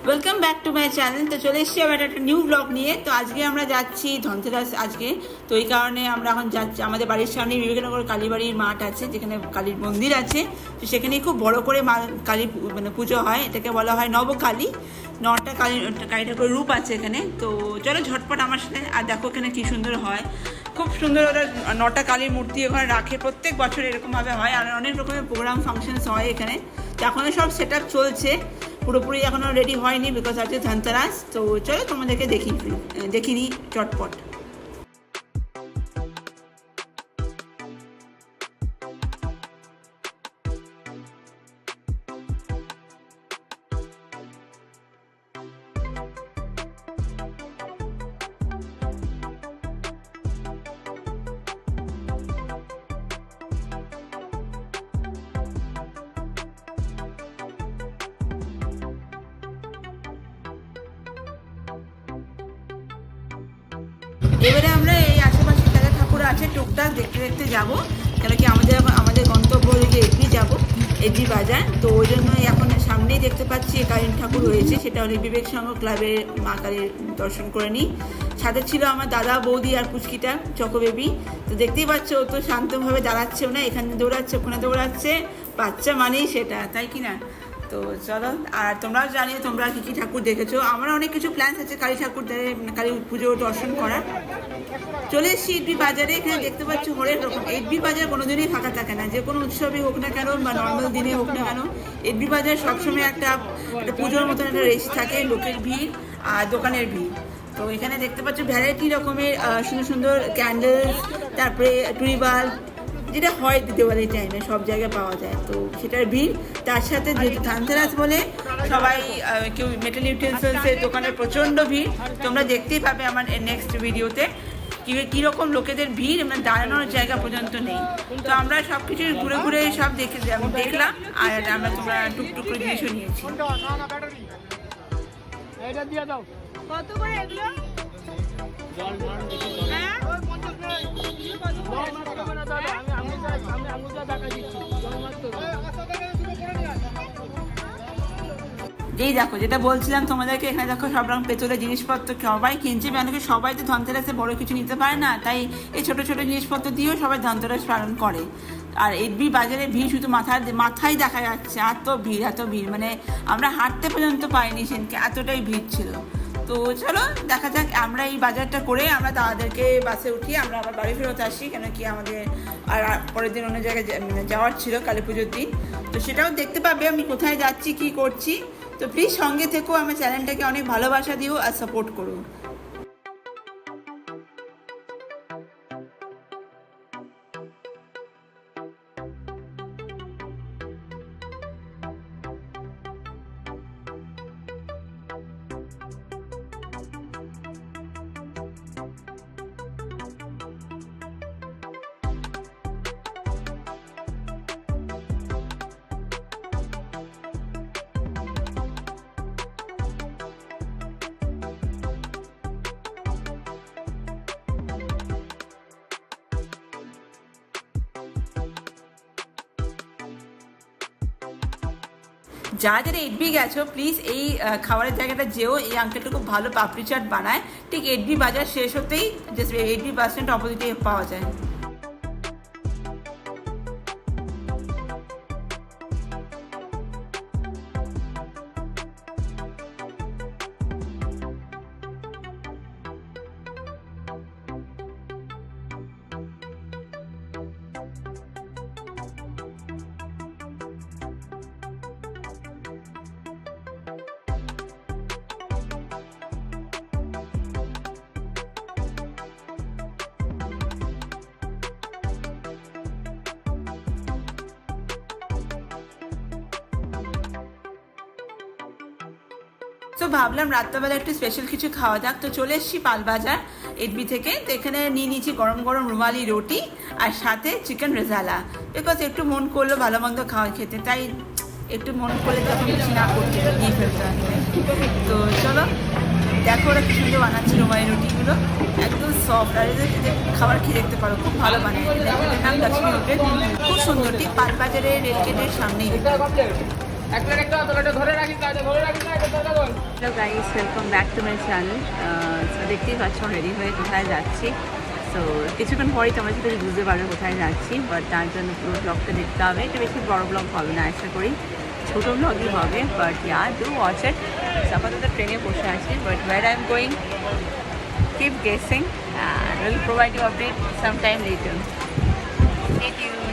Welcome back to my channel. তো চলে এসেছি আবার একটা নিউ ব্লগ নিয়ে। তো আজকে আমরা যাচ্ছি ধনতেরাস আজকে। তো এই কারণে আমরা এখন যাচ্ছি, আমাদের বাড়ির সামনে বিবেকানগর কালীবাড়ির মাঠ আছে, যেখানে কালীর মন্দির আছে। তো সেখানে খুব বড় করে মা কালী মানে পুজো হয়, এটাকে বলা হয় নবকালী। 9টা কালী ঠাকুরের রূপ আছে এখানে। তো চলো ঝটপট আমার সাথে, আর দেখো এখানে কি সুন্দর হয়, খুব সুন্দর। ওরা 9টা কালীর মূর্তি ওখানে রাখে, প্রত্যেক বছর এরকমভাবে হয়। আর অনেক রকমের প্রোগ্রাম ফাংশনস হয় এখানে। তো এখনও সব সেট আপ চলছে, পুরোপুরি এখনও রেডি হয়নি, বিকজ আজকে ধনতেরাস। তো চলো তোমাদেরকে দেখিনি চটপট। এবারে আমরা এই আশেপাশে যা ঠাকুর আছে টুকটাক দেখতে দেখতে যাবো, কেন কি আমাদের গন্তব্য হয়ে এগিয়ে যাবো এজি বাজার। তো ওই জন্যই এখন সামনেই দেখতে পাচ্ছি কালী ঠাকুর রয়েছে, সেটা হলো বিবেক সংঘ ক্লাবের মা কালীর দর্শন করে নিই। সাথে ছিল আমার দাদা, বৌদি আর পুচকিটা চকো বেবি। তো দেখতেই পাচ্ছ, ও তো শান্তভাবে দাঁড়াচ্ছেও না, এখানে দৌড়াচ্ছে ওখানে দৌড়াচ্ছে, বাচ্চা মানেই সেটা, তাই কি না? তো চলো, আর তোমরাও জানিও তোমরা কী কী ঠাকুর দেখেছো। আমার অনেক কিছু প্ল্যান্স আছে কালী ঠাকুরদের, কালী পুজো দর্শন করার। চলে এসেছি এডবি বাজারে। এখানে দেখতে পাচ্ছ হরেক রকম। এডবি বাজার কোনোদিনই ফাঁকা থাকে না, যে কোনো উৎসবই হোক না কেন বা নর্মাল দিনে হোক না কেন, এডবি বাজার সবসময় একটা পুজোর মতন একটা রেস থাকে, লোকের ভিড় আর দোকানের ভিড়। তো এখানে দেখতে পাচ্ছ ভ্যারাইটি রকমের সুন্দর সুন্দর ক্যান্ডেলস, তারপরে টুরি বাল্ব, যেটা হয় দিওয়ালির টাইমে সব জায়গায় পাওয়া যায়। তো সেটার ভিড়, তার সাথে যেহেতু ধনতেরাস বলে সবাই কেউ মেটাল ইউটেন্সিলসের দোকানের প্রচণ্ড ভিড়। তোমরা দেখতেই পাবে আমার নেক্সট ভিডিওতে কীরকম লোকেদের ভিড়, মানে দাঁড়ানোর জায়গা পর্যন্ত নেই। তো আমরা সব কিছু ঘুরে ঘুরে সব দেখলাম, আর আমরা তোমরা টুকটুক করে জিনিসও নিয়েছি। কত করে এগুলো? এই দেখো যেটা বলছিলাম তোমাদেরকে, এখানে দেখো সব রকম পেতলের জিনিসপত্র সবাই কিনছে, কেন কি সবাই তো ধনতেরাসে বড় কিছু নিতে পারে না, তাই এই ছোট ছোট জিনিসপত্র দিয়েও সবাই ধনতেরাস পালন করে। আর এডবি বাজারে ভিড় শুধু মাথায় দেখা যাচ্ছে, এত ভিড়, মানে আমরা হাঁটতে পর্যন্ত পাইনি সেদিনকে, এতটাই ভিড় ছিল। তো চলো দেখা যাক, আমরা এই বাজারটা করে আমরা তাদেরকে বাসে উঠিয়ে আমরা আবার বাড়ি ফেরত আসি, কেন কি আমাদের আর পরের দিন অন্য জায়গায় যাওয়ার ছিল কালী পুজোর দিন। তো সেটাও দেখতে পাবে আমি কোথায় যাচ্ছি কি করছি। তো প্লিজ সঙ্গে থেকো, আমার চ্যানেলটাকে অনেক ভালোবাসা দিও আর সাপোর্ট করো। যারা যারা এডবি গেছো প্লিজ এই খাবারের জায়গাটা যেও। এই আঙ্কেলটা খুব ভালো পাপড়ি চাট বানায়, ঠিক এডবি বাজার শেষ হতেই জাস্ট এডবি বাস স্ট্যান্ড অপোজিটে পাওয়া যায়। তো ভাবলাম রাত্রেবেলা একটু স্পেশাল কিছু খাওয়া যাক। তো চলে এসেছি পালবাজার এডবি থেকে। তো এখানে নিয়ে নিয়েছি গরম গরম রুমালি রুটি আর সাথে চিকেন রেজালা, বিকজ একটু মন করলো ভালো মন্দ খাওয়া খেতে, তাই একটু মন করলে তখন কিছু না করতে নিয়ে ফেলতে হবে। তো চলো দেখো ওরা কি সুন্দর বানাচ্ছে রুমালি রুটিগুলো, একদম সফট। আর এদের খাবার খেয়ে দেখতে পারো, খুব ভালো বানায়। নাম লক্ষ্মী হোটেল, খুব সুন্দর, ঠিক পালবাজারের রেলগেটের সামনেই। Hello guys, welcome back to my channel. So দেখতেই পাচ্ছ রেডি হয়ে কোথায় যাচ্ছি। সো কিছুক্ষণ পরেই তোমরা সাথে বুঝতে পারবে কোথায় যাচ্ছি, বাট তার জন্য পুরো ব্লগটা দেখতে হবে। এটা বেশি বড় ব্লগ হবে না, আশা করি ছোটো ব্লগই হবে, বাট ডু ওয়াচ ইট। আপাতত ট্রেনে বসে আছি, but where I am going keep guessing and will provide you update some time later. Stay tuned.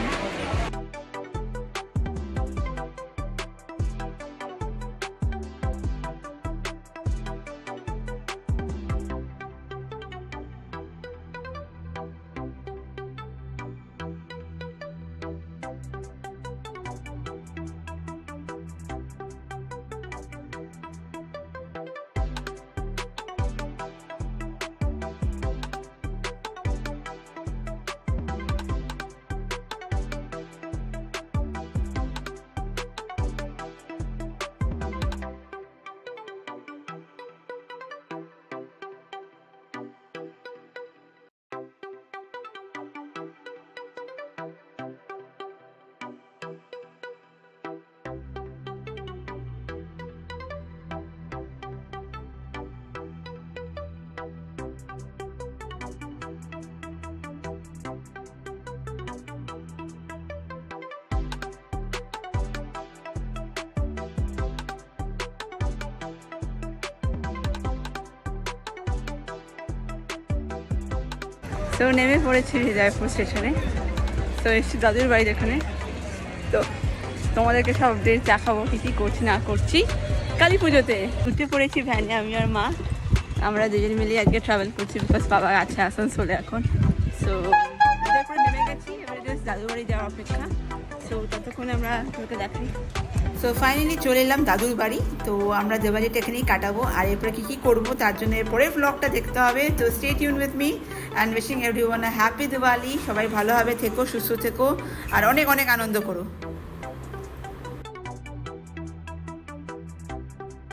তো নেমে পড়েছি জয়পুর স্টেশনে। তো এসছি দাদুর বাড়ি যেখানে। তো তোমাদেরকে সব আপডেট দেখাবো কী কী করছি না করছি কালী পুজোতে। উঠে পড়েছি ভ্যানে আমি আর মা, আমরা দুজন মিলে আজকে ট্রাভেল করছি, বিকজ বাবা আছে আসানসোলে এখন। সো তারপরে নেমে গেছি, এবারে জাস্ট দাদুর বাড়ি যাওয়ার অপেক্ষা। সো ততক্ষণে আমরা তোকে দেখাই। সো ফাইনালি চলে এলাম দাদুর বাড়ি। তো আমরা দিওয়ালিটা এখানেই কাটাবো, আর এরপরে কী কী করবো তার জন্য এরপরে ব্লগটা দেখতে হবে। তো stay tune with me and wishing everyone a happy Diwali. সবাই ভালোভাবে থেকো, সুস্থ থেকো, আর অনেক অনেক আনন্দ করো।